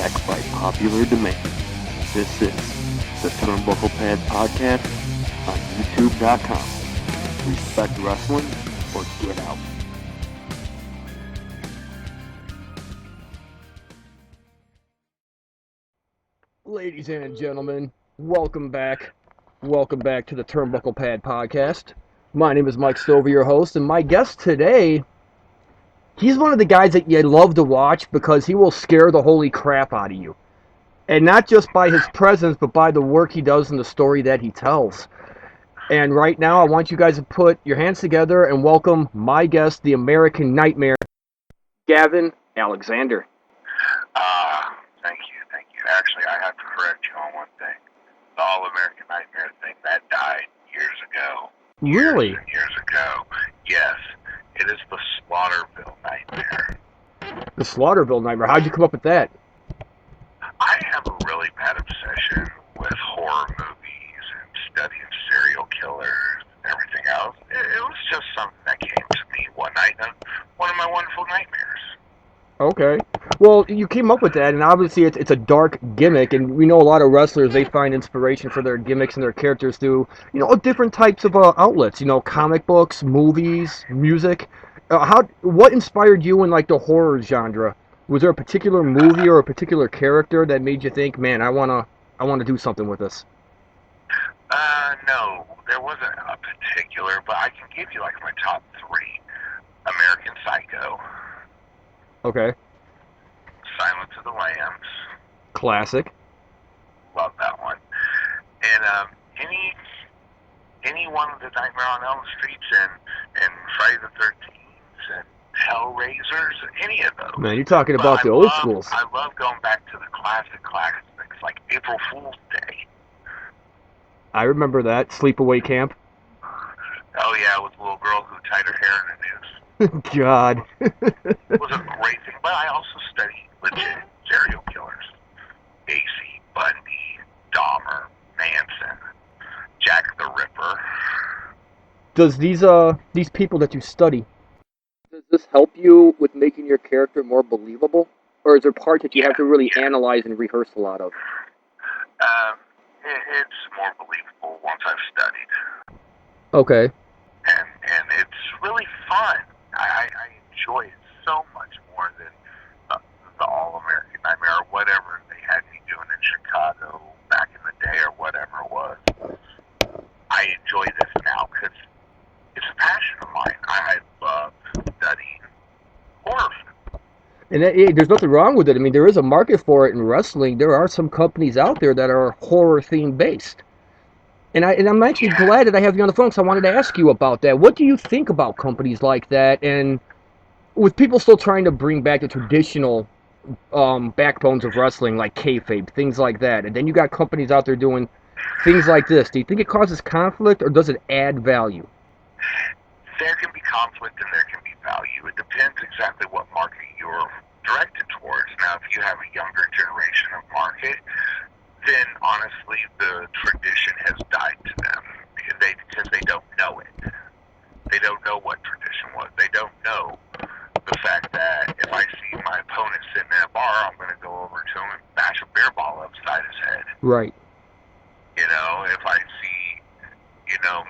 back by popular demand. This is the Turnbucklepad podcast on YouTube.com. Respect wrestling or get out. Ladies and gentlemen, welcome back. Welcome back to the Turnbucklepad podcast. My name is Mike Stover, your host, and my guest today, he's one of the guys that you love to watch because he will scare the holy crap out of you. And not just by his presence, but by the work he does and the story that he tells. And right now, I want you guys to put your hands together and welcome my guest, the American Nightmare, Gavin Alexander. Thank you. Actually, I have to correct you on one thing. The All-American Nightmare thing, that died years ago. Really? Years ago. Yes. It is the Slaughterville Nightmare. The Slaughterville Nightmare. How'd you come up with that? I have a really bad obsession with horror movies and studying serial killers and everything else. It was just something that came to me one night on one of my wonderful nightmares. Okay. Well, you came up with that, and obviously it's a dark gimmick, and we know a lot of wrestlers, they find inspiration for their gimmicks and their characters through, different types of outlets, comic books, movies, music. What inspired you in, the horror genre? Was there a particular movie or a particular character that made you think, man, I wanna do something with this? No, there wasn't a particular, but I can give you, my top three. American Psycho. Okay. Silence of the Lambs. Classic. Love that one. And any one of the Nightmare on Elm Streets and Friday the 13th and Hellraisers, any of those. Man, you're talking about the old schools. I love going back to the classics, like April Fool's Day. I remember that. Sleepaway Camp. Oh yeah, with the little girl who tied her hair in a noose. God. It was a great thing, but I also studied legit serial killers. Gacy, Bundy, Dahmer, Manson, Jack the Ripper. Does these people that you study, does this help you with making your character more believable? Or is there parts that you have to really analyze and rehearse a lot of? It's more believable once I've studied. Okay. And it's really fun. I enjoy it so much more than the All-American Nightmare or whatever they had me doing in Chicago back in the day or whatever it was. I enjoy this now because it's a passion of mine. I love studying horror films. And there's nothing wrong with it. I mean, there is a market for it in wrestling. There are some companies out there that are horror theme based. And I'm actually glad that I have you on the phone, because I wanted to ask you about that. What do you think about companies like that, and with people still trying to bring back the traditional backbones of wrestling, like kayfabe, things like that, and then you got companies out there doing things like this? Do you think it causes conflict, or does it add value? There can be conflict and there can be value. It depends exactly what market you're directed towards. Now, if you have a younger generation of market, then honestly the tradition has died to them because they don't know it. They don't know what tradition was. They don't know the fact that if I see my opponent sitting in a bar, I'm going to go over to him and bash a beer ball upside his head. Right. If I see,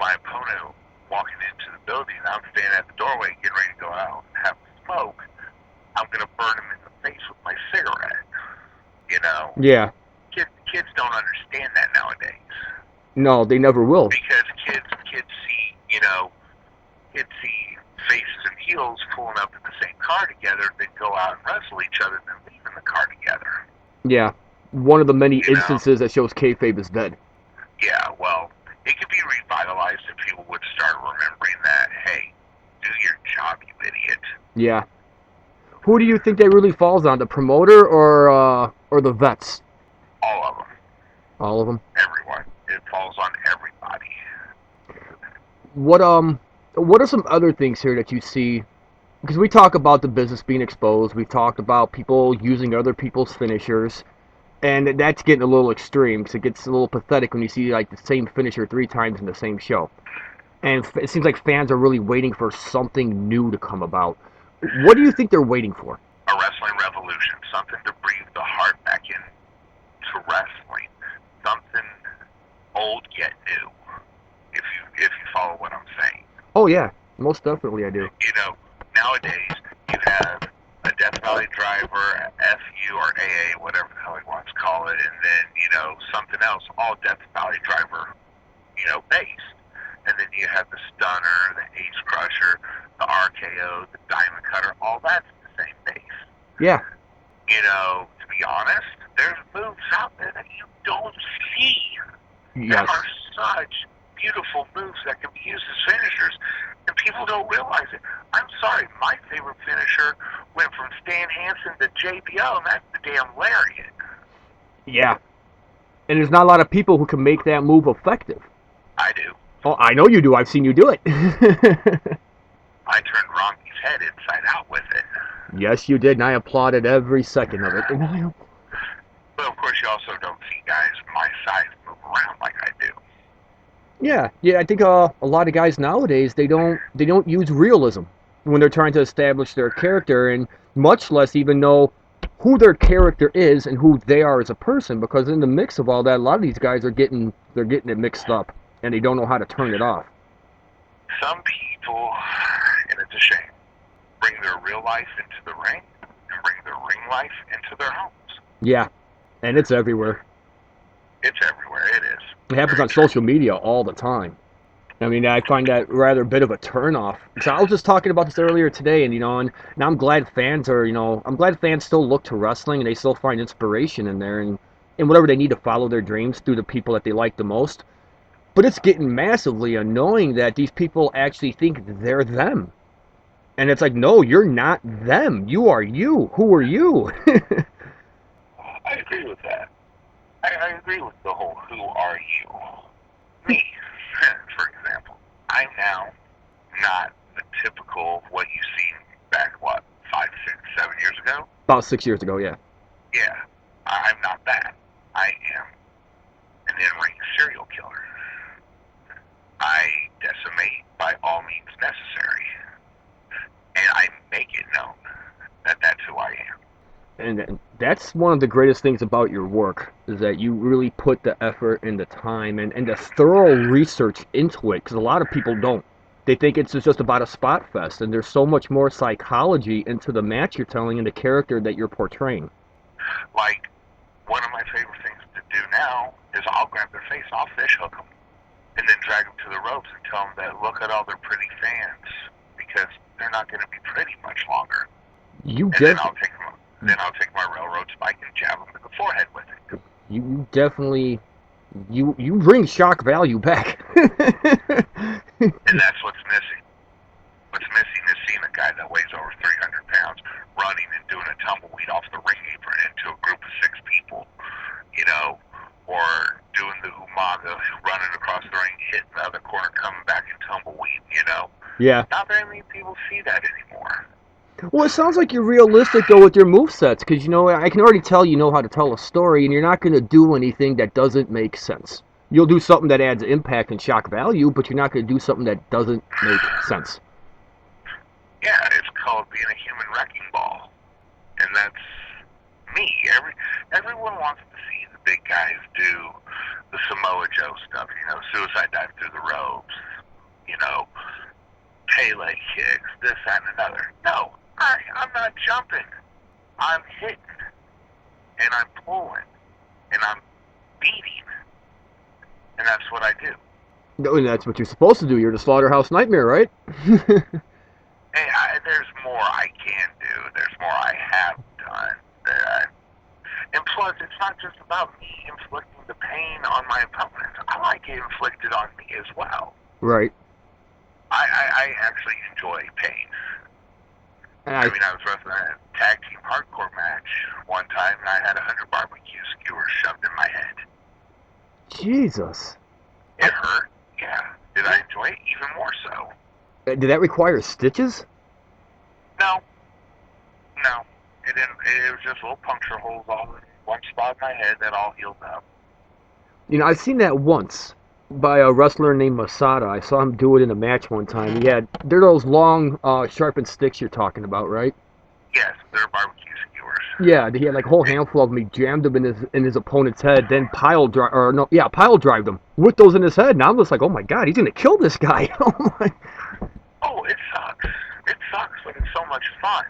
my opponent walking into the building and I'm standing at the doorway getting ready to go out and have a smoke, I'm going to burn him in the face with my cigarette. Yeah. Kids don't understand that nowadays. No, they never will. Because kids see, kids see faces and heels pulling up in the same car together, then go out and wrestle each other, then leave in the car together. Yeah. One of the many instances that shows kayfabe is dead. Yeah, well, it could be revitalized if people would start remembering that, hey, do your job, you idiot. Yeah. Who do you think that really falls on, the promoter or the vets? All of them. All of them? Everyone. It falls on everybody. What are some other things here that you see? Because we talk about the business being exposed. We've talked about people using other people's finishers. And that's getting a little extreme, because it gets a little pathetic when you see the same finisher 3 times in the same show. And it seems like fans are really waiting for something new to come about. What do you think they're waiting for? a wrestling revolution, something to breathe the heart back into wrestling, something old yet new. If you follow what I'm saying. Oh yeah, most definitely I do. You know, nowadays you have a Death Valley driver, FU or AA, whatever the hell he wants to call it, and then, you know, something else, all Death Valley driver, you know, based. And then you have the Stunner, the Ace Crusher, the RKO, the Diamond Cutter, all that's the same base. Yeah. You know, to be honest, there's moves out there that you don't see. Yes. There are such beautiful moves that can be used as finishers, and people don't realize it. I'm sorry, my favorite finisher went from Stan Hansen to JBL, and that's the damn lariat. Yeah. And there's not a lot of people who can make that move effective. I do. Oh, I know you do. I've seen you do it. I turned Ronky's head inside out with it. Yes, you did, and I applauded every second of it. But of course, you also don't see guys my size move around like I do. Yeah, I think a lot of guys nowadays they don't use realism when they're trying to establish their character, and much less even know who their character is and who they are as a person. Because in the mix of all that, a lot of these guys are getting it mixed up, and they don't know how to turn it off. Some people, and it's a shame, bring their real life into the ring and bring their ring life into their homes. Yeah, and it's everywhere. It's everywhere. It is. It happens on social media all the time. I mean, I find that rather a bit of a turnoff. So I was just talking about this earlier today, and and now I'm glad fans are, I'm glad fans still look to wrestling and they still find inspiration in there and whatever they need to follow their dreams through the people that they like the most. But it's getting massively annoying that these people actually think they're them. And it's like, no, you're not them. You are you. Who are you? I agree with that. I agree with the whole who are you. Me, for example. I'm now not the typical what you seen back, 5, 6, 7 years ago? About 6 years ago, yeah. Yeah, I'm not that. I am an in-ring serial killer. I decimate by all means necessary. And I make it known that that's who I am. And that's one of the greatest things about your work, is that you really put the effort and the time and the thorough research into it, because a lot of people don't. They think it's just about a spot fest, and there's so much more psychology into the match you're telling and the character that you're portraying. Like, one of my favorite things to do now is I'll grab their face, I'll fish hook them, and then drag them to the ropes and tell them that look at all their pretty fans, because they're not going to be pretty much longer. Then I'll take my railroad spike and jab them in the forehead with it. You definitely, you bring shock value back. And that's what's missing. What's missing is seeing a guy that weighs over 300 pounds running and doing a tumbleweed off the ring apron into a group of 6 people, or doing the umaga, running across the ring, hitting the other corner, coming back and tumbleweed, Yeah. Not very many people see that anymore. Well, it sounds like you're realistic, though, with your movesets, because, I can already tell you know how to tell a story, and you're not going to do anything that doesn't make sense. You'll do something that adds impact and shock value, but you're not going to do something that doesn't make sense. Yeah, it's called being a human wrecking ball. And that's me. Everyone wants to see the big guys do the Samoa Joe stuff, suicide dive through the ropes, Pele kicks, this, that, and another. No, I'm not jumping. I'm hitting, and I'm pulling, and I'm beating. And that's what I do. No, and that's what you're supposed to do. You're the Slaughterhouse Nightmare, right? Hey, there's more I can do. There's more I have done. And plus, it's not just about me inflicting the pain on my opponents. I like it inflicted on me as well. Right. I actually enjoy pain. I was wrestling a tag team hardcore match one time, and I had 100 barbecue skewers shoved in my head. Jesus. It hurt, yeah. Did I enjoy it? Even more so. Did that require stitches? No. It didn't. It was just little puncture holes all in one spot in my head that all healed up. I've seen that once by a wrestler named Masada. I saw him do it in a match one time. They're those long, sharpened sticks you're talking about, right? Yes, they're barbecue Yeah, he had like a whole handful of them. He jammed them in his opponent's head, then pile drived them with those in his head. And I'm just like, oh my god, he's gonna kill this guy. Oh my. Oh, it sucks. It sucks, but it's so much fun.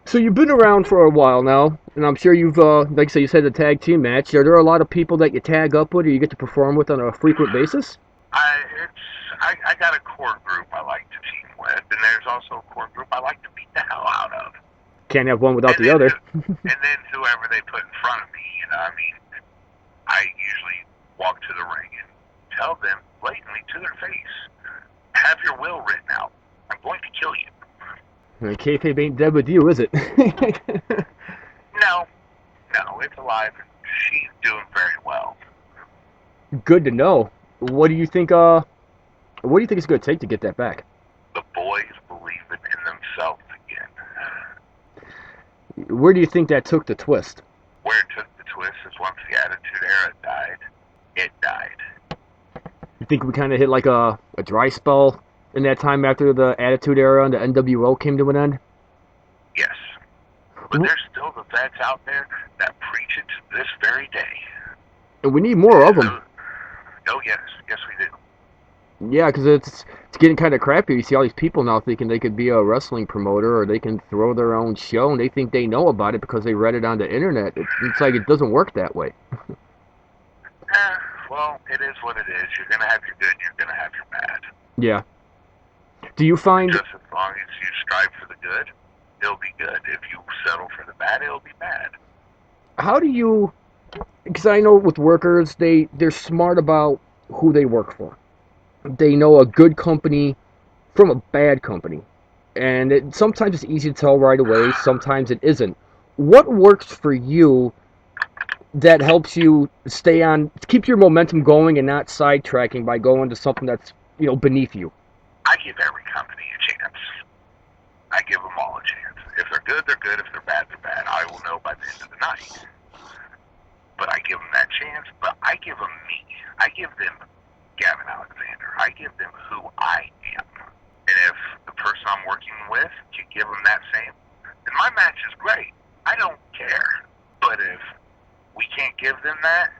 So you've been around for a while now, and I'm sure you've, like I say, you said the tag team match. Are there a lot of people that you tag up with or you get to perform with on a frequent basis? I got a core group I like to team with, and there's also a core group I like to beat the hell out of. Can't have one without the other. And then whoever they put in front of me, I mean, I usually walk to the ring and tell them blatantly to their face, have your will written out. I'm going to kill you. And kayfabe ain't dead with you, is it? No, it's alive, and she's doing very well. Good to know. What do you think it's going to take to get that back? The boys believing in themselves again. Where do you think that took the twist? Where it took the twist is once the Attitude Era died, it died. You think we kind of hit like a dry spell in that time after the Attitude Era and the NWO came to an end? Yes. But there's still the vets out there that preach it to this very day. And we need more of them. Oh, yes. Yes, we do. Yeah, because it's getting kind of crappy. You see all these people now thinking they could be a wrestling promoter or they can throw their own show, and they think they know about it because they read it on the internet. It's like it doesn't work that way. Well, it is what it is. You're going to have your good and you're going to have your bad. Yeah. Do you find... Just as long as you strive for the good, it'll be good. If you settle for the bad, it'll be bad. How do you... Because I know with workers, they're smart about who they work for. They know a good company from a bad company. And sometimes it's easy to tell right away, sometimes it isn't. What works for you that helps you keep your momentum going and not sidetracking by going to something that's, beneath you? I give every company a chance. I give them all a chance. If they're good, they're good. If they're bad, they're bad. I will know by the end of the night. But I give them that chance, but I give them me. I give them Gavin Alexander. I give them who I am. And if the person I'm working with can give them that same, then my match is great. I don't care. But if we can't give them that,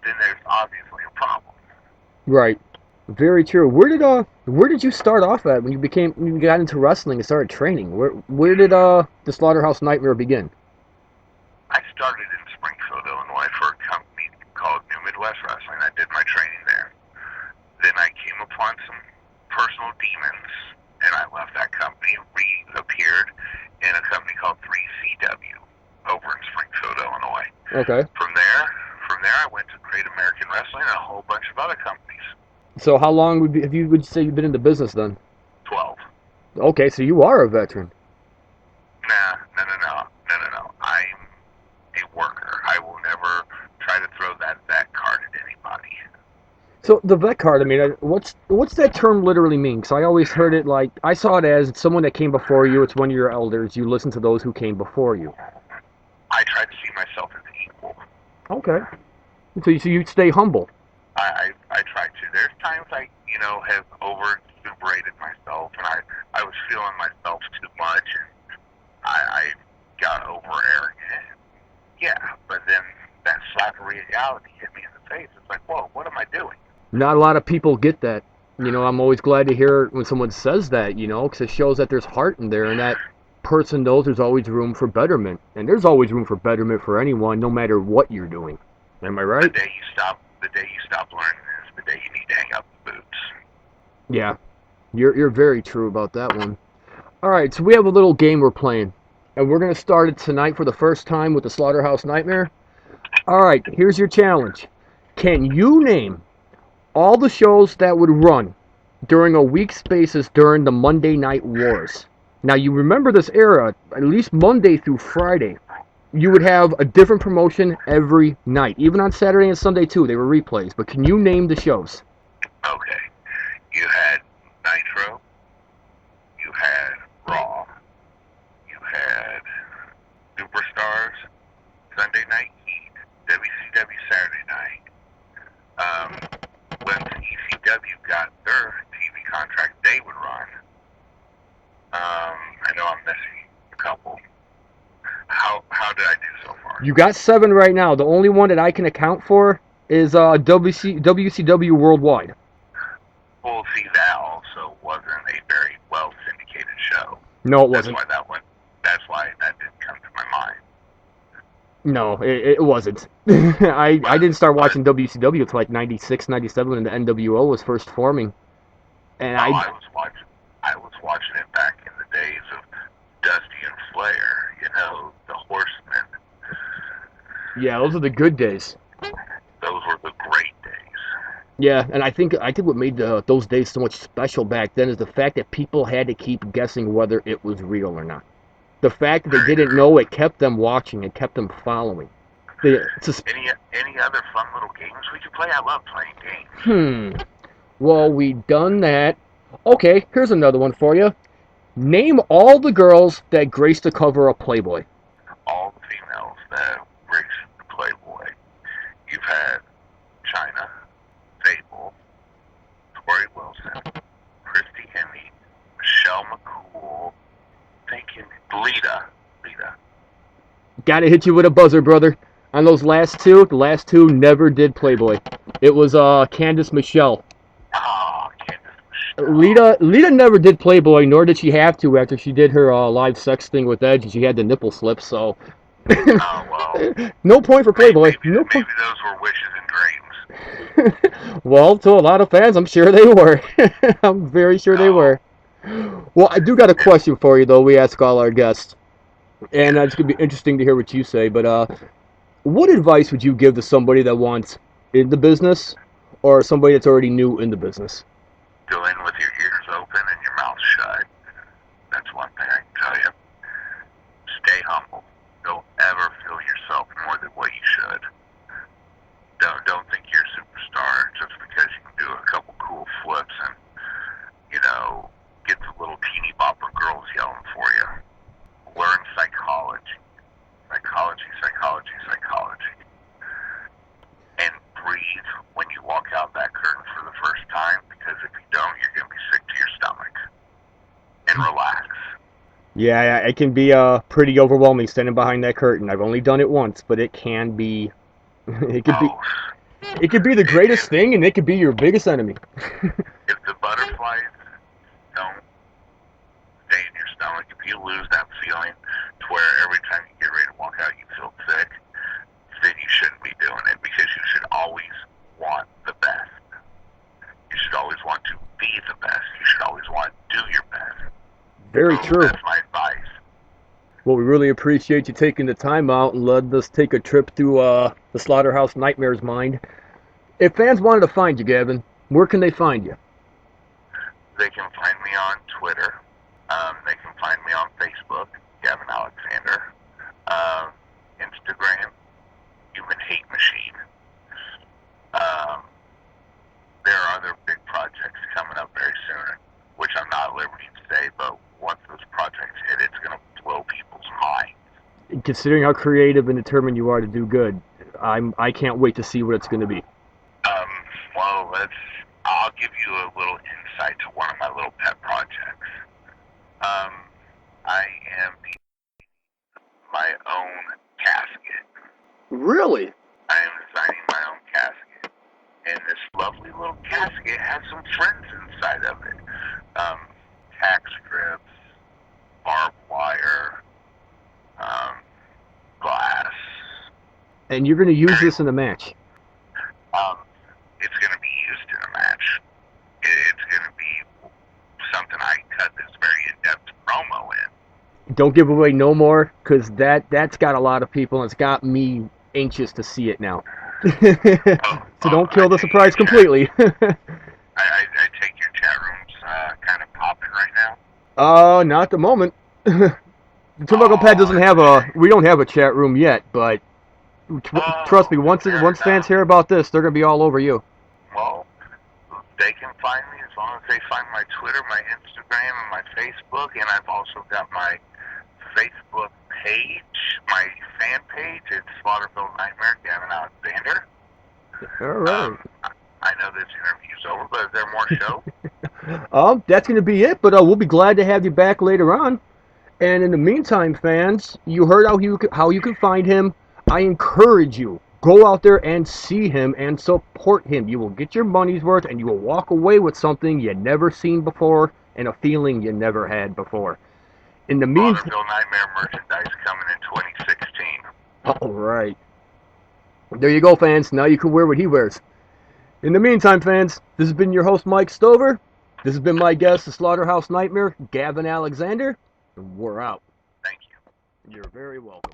then there's obviously a problem. Right. Very true. Where did you start off at when you got into wrestling and started training? Where did the Slaughterhouse Nightmare begin? I started in Springfield, Illinois for a company called New Midwest Wrestling. I did my training there. Then I came upon some personal demons, and I left that company and reappeared in a company called 3CW over in Springfield, Illinois. Okay. From there, I went to Great American Wrestling and a whole bunch of other companies. So how long would you say you've been in the business then? 12. Okay, so you are a veteran. No. I'm a worker. I will never try to throw that card at anybody. So the vet card, I mean, what's that term literally mean? Because I always heard it like, I saw it as someone that came before you, it's one of your elders, you listen to those who came before you. I try to see myself as equal. Okay. So you stay humble. I try to. There's times I, have over-exuberated myself, and I was feeling myself too much, and I got over-arrogant. Yeah, but then that slap of reality hit me in the face. It's like, whoa, what am I doing? Not a lot of people get that. I'm always glad to hear when someone says that, because it shows that there's heart in there, and that person knows there's always room for betterment. And there's always room for betterment for anyone, no matter what you're doing. Am I right? The day you stop learning is the day you need to hang up the boots. Yeah, you're very true about that one. All right, so we have a little game we're playing, and we're going to start it tonight for the first time with the Slaughterhouse Nightmare. All right, here's your challenge. Can you name all the shows that would run during a week's basis during the Monday Night Wars? Now, you remember this era, at least Monday through Friday, you would have a different promotion every night. Even on Saturday and Sunday, too, they were replays. But can you name the shows? Okay. You had Nitro. You had Raw. You had Superstars. Sunday Night Heat. WCW Saturday Night. When ECW got their TV contract, they would run. I know I'm missing a couple. How did You got 7 right now. The only one that I can account for is WCW Worldwide. Well, see, that also wasn't a very well syndicated show. No, it wasn't. That's why that didn't come to my mind. No, it wasn't. I didn't start watching WCW until like 96, 97 when the NWO was first forming. And I was watching it back in the days of Dusty and Flair, the Horsemen. Yeah, those are the good days. Those were the great days. Yeah, and I think what made those days so much special back then is the fact that people had to keep guessing whether it was real or not. The fact that they didn't know, it kept them watching, it kept them following. Any other fun little games we could play? I love playing games. Well, we done that. Okay, here's another one for you. Name all the girls that graced the cover of Playboy. All the females that graced the Playboy. You've had China, Fable, Tori Wilson, Christy Hemme, Michelle McCool, Lita. Gotta hit you with a buzzer, brother. On those last two, the last two never did Playboy. It was Candice Michelle. Oh, Candice Michelle. Lita never did Playboy, nor did she have to after she did her live sex thing with Edge, and she had the nipple slip, so... No point for Playboy. Maybe those were wishes and dreams. Well, to a lot of fans, I'm sure they were. I'm very sure they were. Well, I do got a question for you, though. We ask all our guests. And it's going to be interesting to hear what you say. But what advice would you give to somebody that wants in the business or somebody that's already new in the business? Go in with your ears open and your mouth shut. That's one thing I can tell you. Stay humble. Don't ever feel yourself more than what you should. Don't think you're a superstar just because you can do a couple cool flips and, get the little teeny bopper girls yelling for you. Learn psychology. Psychology. And breathe when you walk out that curtain for the first time, because if you don't, you're going to be sick to your stomach. And relax. Yeah, it can be pretty overwhelming standing behind that curtain. I've only done it once, but it can be... It could be the greatest thing, and it could be your biggest enemy. If the butterflies don't stay in your stomach, if you lose that feeling to where every time you get ready to walk out you feel sick, then you shouldn't be doing it, because you should always want the best. You should always want to be the best. You should always want to do your best. Very true. That's my advice. Well, we really appreciate you taking the time out and letting us take a trip through the Slaughterhouse Nightmare's mind. If fans wanted to find you, Gavin, where can they find you? They can find me on Twitter. They can find me on Facebook, Gavin Alexander. Instagram, Human Hate Machine. There are other big projects coming up very soon, which I'm not at liberty to say, but once those projects hit, it's going to blow people's minds. Considering how creative and determined you are to do good, I can't wait to see what it's going to be. Well, I'll give you a little insight to one of my little pet projects. I am my own casket. Really? I am designing my own casket. And this lovely little casket has some friends inside of it. Tack strips, barbed wire, glass. And you're going to use this in a match? It's going to be used in a match. It's going to be something I cut this very in-depth promo in. Don't give away no more, because that's got a lot of people, and it's got me anxious to see it now. So don't kill the surprise completely. I take your chat room's kind of popping right now. Not at the moment. The Turnbucklepad doesn't have we don't have a chat room yet, but trust me, once fans hear about this, they're going to be all over you. Well, they can find me as long as they find my Twitter, my Instagram, and my Facebook, and I've also got my Facebook page, my fan page. It's Slaughterville Nightmare, Gavin Alexander. All right. I know this interview's over, but is there more show? That's going to be it, but we'll be glad to have you back later on. And in the meantime, fans, you heard how you can find him I encourage you, go out there and see him and support him. You will get your money's worth, and you will walk away with something you never seen before and a feeling you never had before. In the meantime, Slaughterville Nightmare merchandise coming in 2016. all right. There you go, fans. Now you can wear what he wears. In the meantime, fans, this has been your host, Mike Stover. This has been my guest, the Slaughterhouse Nightmare, Gavin Alexander. And we're out. Thank you. You're very welcome.